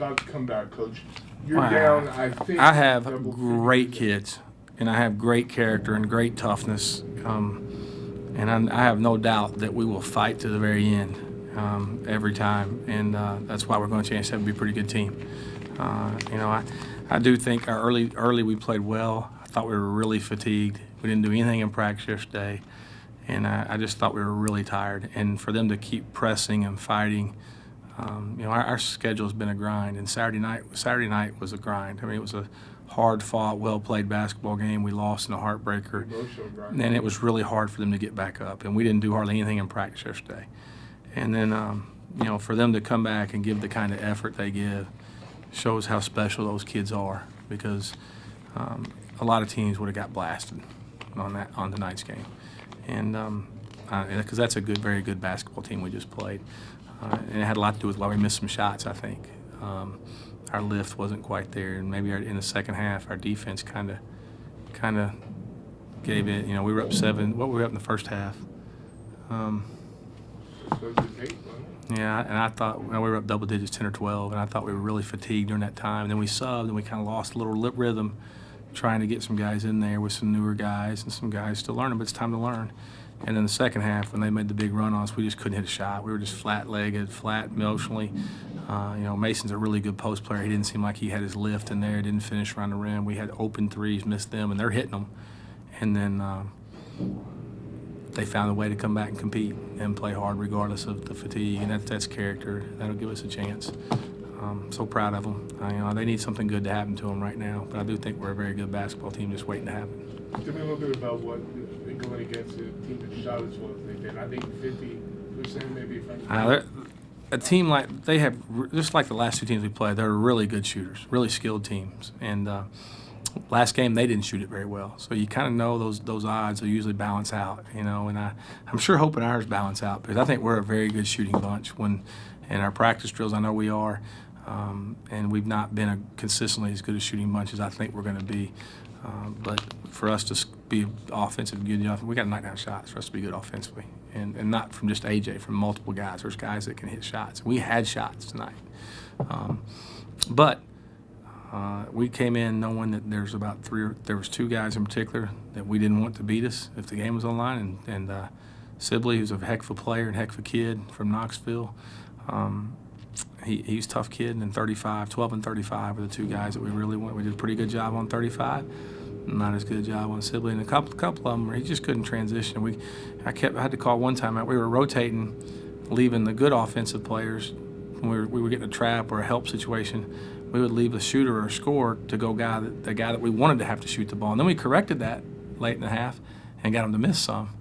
about the comeback, Coach. You're down, I think. I have great kids, and I have great character and great toughness, and I have no doubt that we will fight to the very end every time, and that's why we're going to chance to have a pretty good team. I do think our early we played well. I thought we were really fatigued. We didn't do anything in practice yesterday, and I just thought we were really tired. And for them to keep pressing and fighting, our schedule has been a grind. And Saturday night was a grind. I mean, it was a hard-fought, well-played basketball game. We lost in a heartbreaker, and it was really hard for them to get back up. And we didn't do hardly anything in practice yesterday. And then, for them to come back and give the kind of effort they give shows how special those kids are, because a lot of teams would have got blasted on tonight's game, and because that's a very good basketball team we just played, and it had a lot to do with why we missed some shots. I think our lift wasn't quite there, and maybe in the second half our defense kind of gave it. We were up 7. What were we up in the first half? Yeah, and I thought we were up double digits, 10 or 12, and I thought we were really fatigued during that time. And then we subbed, and we kind of lost a little lip rhythm trying to get some guys in there with some newer guys and some guys still learning, but it's time to learn. And then the second half, when they made the big run on us, we just couldn't hit a shot. We were just flat-legged, flat emotionally. Mason's a really good post player. He didn't seem like he had his lift in there, didn't finish around the rim. We had open threes, missed them, and they're hitting them. And then they found a way to come back and compete and play hard regardless of the fatigue, and that's character. That'll give us a chance. I'm so proud of them. They need something good to happen to them right now, but I do think we're a very good basketball team just waiting to happen. Tell me a little bit about what they're going against a team that shot as well as they did. I think 50% maybe. A team like they have, just like the last two teams we played, they're really good shooters, really skilled teams. And last game they didn't shoot it very well, so you kind of know those odds will usually balance out. And I'm sure hoping ours balance out, because I think we're a very good shooting bunch. In our practice drills, I know we are. And we've not been consistently as good a shooting bunch as I think we're going to be. But for us to be offensive good enough, we got to knock down shots for us to be good offensively, and not from just AJ, from multiple guys. There's guys that can hit shots. We had shots tonight, but we came in knowing that there was 2 guys in particular that we didn't want to beat us if the game was on the line, and Sibley, who's a heck of a player and heck of a kid from Knoxville. He's a tough kid, and 12 and 35 are the 2 guys that we really want. We did a pretty good job on 35, not as good a job on Sibley, and a couple of them he just couldn't transition. I had to call one time out. We were rotating, leaving the good offensive players when we were getting a trap or a help situation. We would leave a shooter or a scorer to go the guy that we wanted to have to shoot the ball, and then we corrected that late in the half and got him to miss some.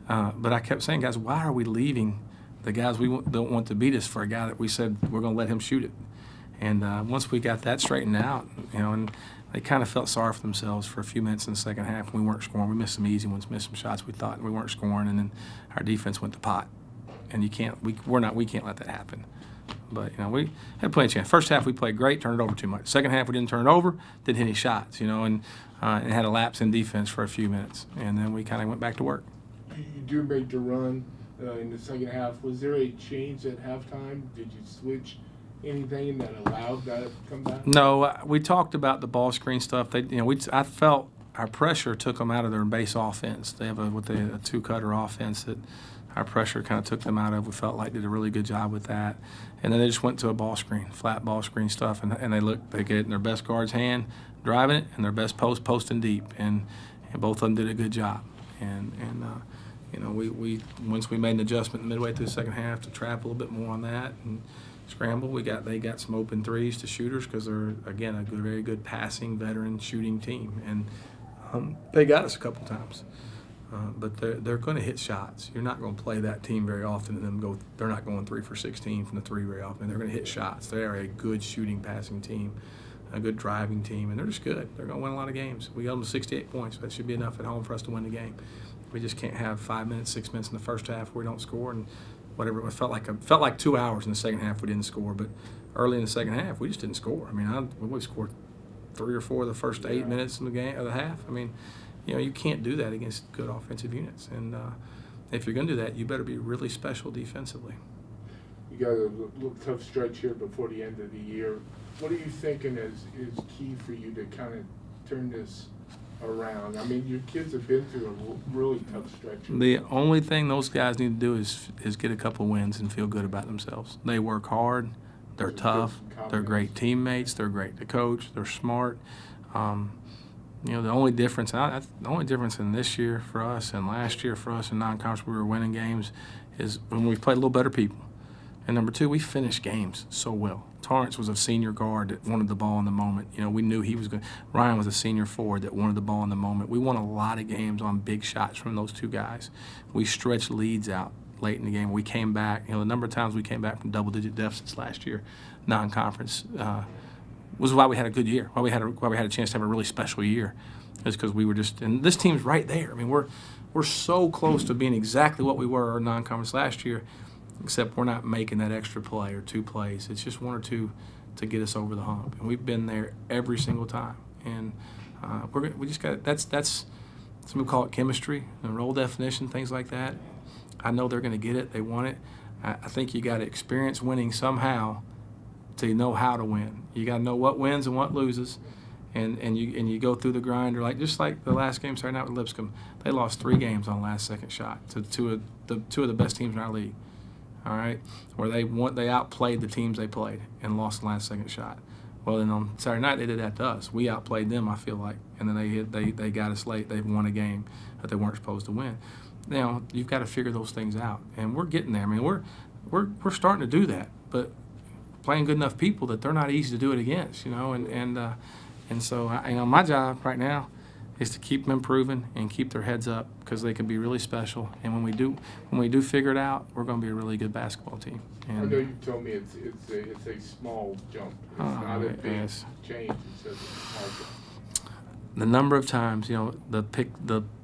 But I kept saying, guys, why are we leaving the guys we don't want to beat us for a guy that we said we're going to let him shoot it? And once we got that straightened out, and they kind of felt sorry for themselves for a few minutes in the second half. We weren't scoring. We missed some easy ones, missed some shots we thought, and we weren't scoring. And then our defense went to pot, and we can't let that happen. But we had plenty of chance. First half we played great, turned it over too much. Second half we didn't turn it over, didn't hit any shots, and had a lapse in defense for a few minutes, and then we kind of went back to work. You do make the run in the second half. Was there a change at halftime? Did you switch anything that allowed that to come back? No, we talked about the ball screen stuff. I felt our pressure took them out of their base offense. They have a 2-cutter offense that our pressure kind of took them out of. We felt like they did a really good job with that. And then they just went to a ball screen, flat ball screen stuff, and they get it in their best guard's hand, driving it, and their best posting deep. And both of them did a good job. And we once we made an adjustment midway through the second half to trap a little bit more on that and scramble, they got some open threes to shooters, because they're, again, a very good passing, veteran shooting team. And they got us a couple times. But they're going to hit shots. You're not going to play that team very often and they're not going 3 for 16 from the 3 very often. They're going to hit shots. They are a good shooting, passing team, a good driving team, and they're just good. They're going to win a lot of games. We got them to 68 points. That should be enough at home for us to win the game. We just can't have 5 minutes, 6 minutes in the first half where we don't score, and whatever. It felt like 2 hours in the second half we didn't score, but early in the second half we just didn't score. I mean, we scored 3 or 4 of the first 8 minutes in the game of the half. I mean, you can't do that against good offensive units. And if you're going to do that, you better be really special defensively. got a little tough stretch here before the end of the year. What are you thinking is key for you to kind of turn this around? I mean, your kids have been through a really tough stretch. The only thing those guys need to do is get a couple wins and feel good about themselves. They work hard, they're tough, they're great teammates, they're great to coach, they're smart. You know, the only difference in this year for us and last year for us in non-conference, we were winning games, is when we played a little better people. And number two, we finished games so well. Torrance was a senior guard that wanted the ball in the moment. You know, we knew he was going. Ryan was a senior forward that wanted the ball in the moment. We won a lot of games on big shots from those two guys. We stretched leads out late in the game. We came back. You know, the number of times we came back from double-digit deficits last year, non-conference, was why we had a good year. Why we had a chance to have a really special year, is because we were just. And this team's right there. I mean, we're so close to being exactly what we were in non-conference last year. Except we're not making that extra play or two plays. It's just one or two to get us over the hump, and we've been there every single time. And we just got that's some people call it chemistry and role definition, things like that. I know they're going to get it. They want it. I think you got to experience winning somehow to know how to win. You got to know what wins and what loses, and you go through the grinder just like the last game Saturday night with Lipscomb. They lost 3 games on last second shot to two of the best teams in our league. All right, where they outplayed the teams they played and lost the last second shot. Well, then on Saturday night they did that to us. We outplayed them, I feel like, and then they got us late. They won a game that they weren't supposed to win. Now you've got to figure those things out, and we're getting there. I mean, we're starting to do that, but playing good enough people that they're not easy to do it against, you know. And so my job right now is to keep them improving and keep their heads up, because they can be really special. And when we do figure it out, we're going to be a really good basketball team. And I know you told me it's a small jump. It's not a big change. It's a small jump. The number of times, you know,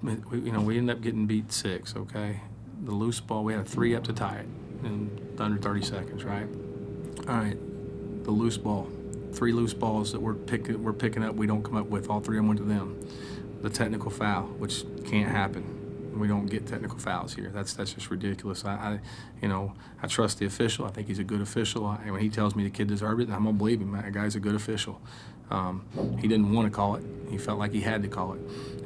we ended up getting beat 6. Okay, the loose ball, we had a 3 up to tie it in under 30 seconds, right? All right, the loose ball, 3 loose balls that we're picking up. We don't come up with. All 3 of them went to them. The technical foul, which can't happen. We don't get technical fouls here. That's just ridiculous. I trust the official. I think he's a good official. When he tells me the kid deserved it, I'm gonna believe him. That guy's a good official. He didn't want to call it. He felt like he had to call it,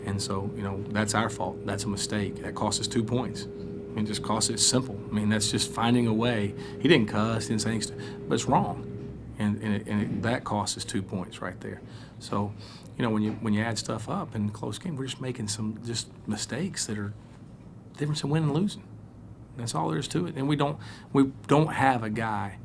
and so that's our fault. That's a mistake. That cost us 2 points. I mean, just cost it simple. I mean, that's just finding a way. He didn't cuss, didn't say anything, but it's wrong, and that cost us 2 points right there. So. When you add stuff up in a close game, we're just making some mistakes that are the difference in winning and losing. That's all there is to it. And we don't have a guy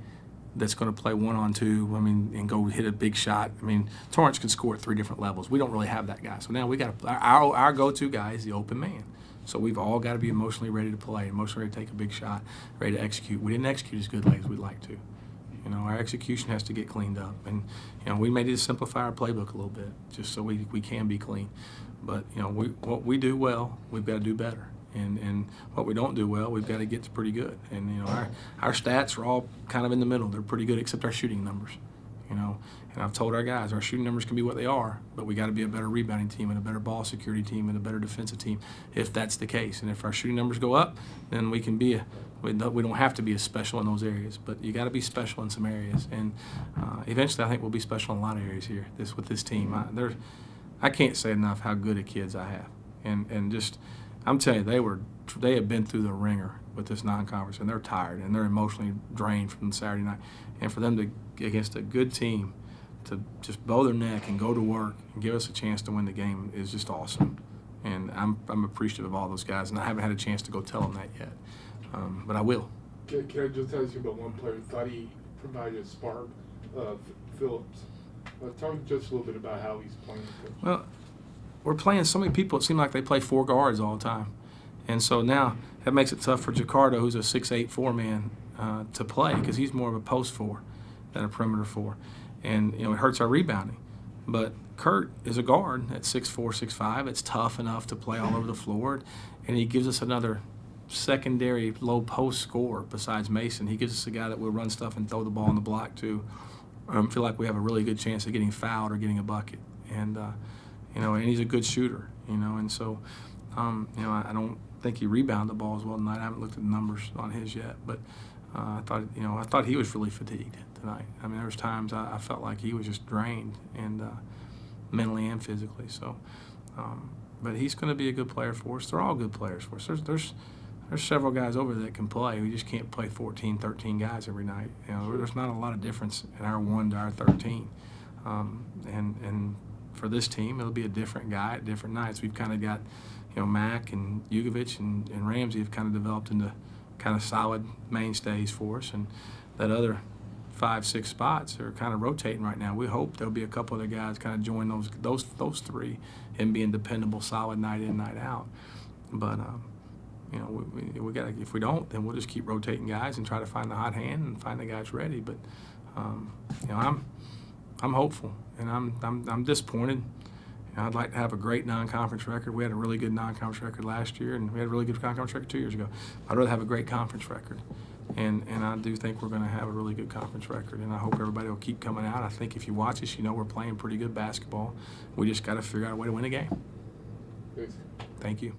that's going to play 1-on-2. I mean, and go hit a big shot. I mean, Torrance can score at 3 different levels. We don't really have that guy. So now we got our go-to guy is the open man. So we've all got to be emotionally ready to play, emotionally ready to take a big shot, ready to execute. We didn't execute as good as we'd like to. Our execution has to get cleaned up, and we may need to simplify our playbook a little bit just so we can be clean. But what we do well, we've got to do better, and what we don't do well, we've got to get to pretty good. And our stats are all kind of in the middle. They're pretty good except our shooting numbers. And I've told our guys our shooting numbers can be what they are, but we got to be a better rebounding team and a better ball security team and a better defensive team if that's the case. And if our shooting numbers go up, then we can be we don't have to be as special in those areas, but you got to be special in some areas. And eventually I think we'll be special in a lot of areas here with this team. I can't say enough how good of kids I have. And just I'm telling you, they have been through the ringer with this non-conference, and they're tired and they're emotionally drained from Saturday night. And for them to, against a good team, to just bow their neck and go to work and give us a chance to win the game is just awesome. And I'm appreciative of all those guys, and I haven't had a chance to go tell them that yet, but I will. Can I just ask you about one player who thought he provided a spark, Phillips? Talk just a little bit about how he's playing. Well, we're playing so many people, it seems like they play 4 guards all the time. And so now that makes it tough for Jacardo, who's a 6'8" 4-man, to play, because he's more of a post 4 than a perimeter 4. And it hurts our rebounding. But Kurt is a guard at 6'4", 6'5". It's tough enough to play all over the floor, and he gives us another secondary low post scorer besides Mason. He gives us a guy that will run stuff and throw the ball in the block too. I feel like we have a really good chance of getting fouled or getting a bucket. And and he's a good shooter. And so I don't think he rebounded the ball as well tonight. I haven't looked at the numbers on his yet, but I thought he was really fatigued tonight. I mean, there was times I felt like he was just drained, and mentally and physically. So, but he's going to be a good player for us. They're all good players for us. There's several guys over there that can play. We just can't play 14, 13 guys every night. There's not a lot of difference in our 1 to our 13. And for this team, it'll be a different guy at different nights. We've kind of got, Mac and Jugovic and Ramsey have kind of developed into kind of solid mainstays for us, and that other 5, 6 spots are kind of rotating right now. We hope there'll be a couple other guys kind of join those 3 and being dependable, solid night in, night out. But we got if we don't, then we'll just keep rotating guys and try to find the hot hand and find the guys ready. But I'm hopeful, and I'm disappointed. I'd like to have a great non-conference record. We had a really good non-conference record last year, and we had a really good non-conference record 2 years ago. I'd rather have a great conference record, and I do think we're going to have a really good conference record, and I hope everybody will keep coming out. I think if you watch us, we're playing pretty good basketball. We just got to figure out a way to win a game. Thanks. Thank you.